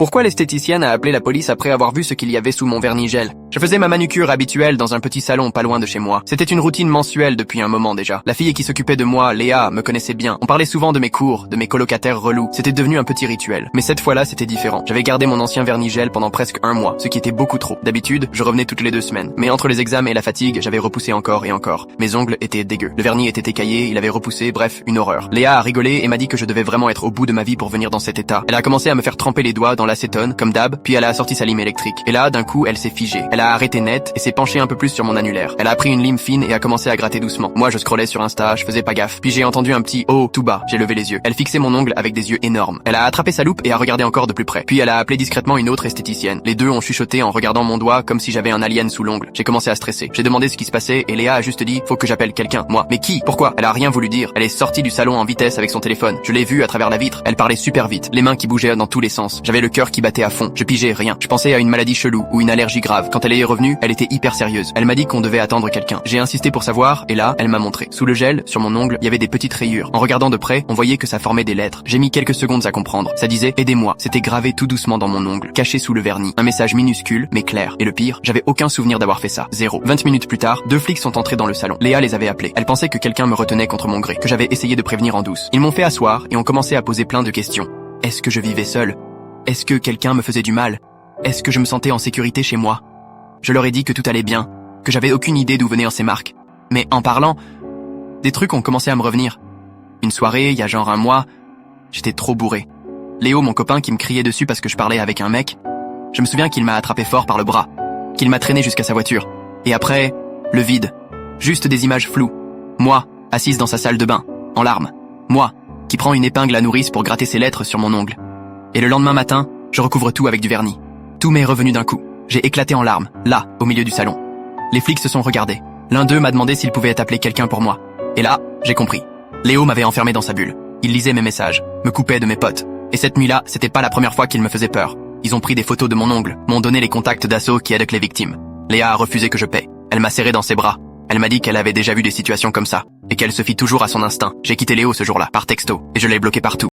Pourquoi l'esthéticienne a appelé la police après avoir vu ce qu'il y avait sous mon vernis gel? Je faisais ma manucure habituelle dans un petit salon pas loin de chez moi. C'était une routine mensuelle depuis un moment déjà. La fille qui s'occupait de moi, Léa, me connaissait bien. On parlait souvent de mes cours, de mes colocataires relous. C'était devenu un petit rituel. Mais cette fois-là, c'était différent. J'avais gardé mon ancien vernis gel pendant presque un mois, ce qui était beaucoup trop. D'habitude, je revenais toutes les 2 semaines. Mais entre les examens et la fatigue, j'avais repoussé encore et encore. Mes ongles étaient dégueux. Le vernis était écaillé, il avait repoussé, bref, une horreur. Léa a rigolé et m'a dit que je devais vraiment être au bout de ma vie pour venir dans cet état. Elle a commencé à me faire tremper les doigts dans l'acétone, comme d'hab, puis elle a sorti sa lime électrique. Et là, d'un coup, elle s'est figée. Elle a arrêté net et s'est penchée un peu plus sur mon annulaire. Elle a pris une lime fine et a commencé à gratter doucement. Moi, je scrollais sur Insta, je faisais pas gaffe. Puis j'ai entendu un petit « oh » tout bas. J'ai levé les yeux. Elle fixait mon ongle avec des yeux énormes. Elle a attrapé sa loupe et a regardé encore de plus près. Puis elle a appelé discrètement une autre esthéticienne. Les deux ont chuchoté en regardant mon doigt comme si j'avais un alien sous l'ongle. J'ai commencé à stresser. J'ai demandé ce qui se passait et Léa a juste dit « faut que j'appelle quelqu'un ». Moi, mais qui? Pourquoi? Elle a rien voulu dire. Elle est sortie du salon en vitesse avec son téléphone. Je l'ai vue à travers la vitre. Elle parlait super vite, les mains qui bougeaient dans tous les sens. J'avais le cœur qui battait à fond. Je pigeais rien. Je pensais à une maladie chelou ou une allergie grave. Quand elle est revenue, elle était hyper sérieuse. Elle m'a dit qu'on devait attendre quelqu'un. J'ai insisté pour savoir et là, elle m'a montré. Sous le gel, sur mon ongle, il y avait des petites rayures. En regardant de près, on voyait que ça formait des lettres. J'ai mis quelques secondes à comprendre. Ça disait « aidez-moi ». C'était gravé tout doucement dans mon ongle, caché sous le vernis. Un message minuscule, mais clair. Et le pire, j'avais aucun souvenir d'avoir fait ça. Zéro. 20 minutes plus tard, 2 flics sont entrés dans le salon. Léa les avait appelés. Elle pensait que quelqu'un me retenait contre mon gré, que j'avais essayé de prévenir en douce. Ils m'ont fait asseoir et ont commencé à poser plein de questions. Est-ce que je vivais seul? Est-ce que quelqu'un me faisait du mal? Est-ce que je me sentais en sécurité chez moi? Je leur ai dit que tout allait bien, que j'avais aucune idée d'où venaient ces marques. Mais en parlant, des trucs ont commencé à me revenir. Une soirée, il y a genre un mois, j'étais trop bourré. Léo, mon copain, qui me criait dessus parce que je parlais avec un mec, je me souviens qu'il m'a attrapé fort par le bras, qu'il m'a traîné jusqu'à sa voiture. Et après, le vide. Juste des images floues. Moi, assise dans sa salle de bain, en larmes. Moi, qui prend une épingle à nourrice pour gratter ses lettres sur mon ongle. Et le lendemain matin, je recouvre tout avec du vernis. Tout m'est revenu d'un coup. J'ai éclaté en larmes, là, au milieu du salon. Les flics se sont regardés. L'un d'eux m'a demandé s'il pouvait appeler quelqu'un pour moi. Et là, j'ai compris. Léo m'avait enfermé dans sa bulle. Il lisait mes messages, me coupait de mes potes. Et cette nuit-là, c'était pas la première fois qu'il me faisait peur. Ils ont pris des photos de mon ongle, m'ont donné les contacts d'assaut qui aident les victimes. Léa a refusé que je paie. Elle m'a serré dans ses bras. Elle m'a dit qu'elle avait déjà vu des situations comme ça, et qu'elle se fie toujours à son instinct. J'ai quitté Léo ce jour-là, par texto, et je l'ai bloqué partout.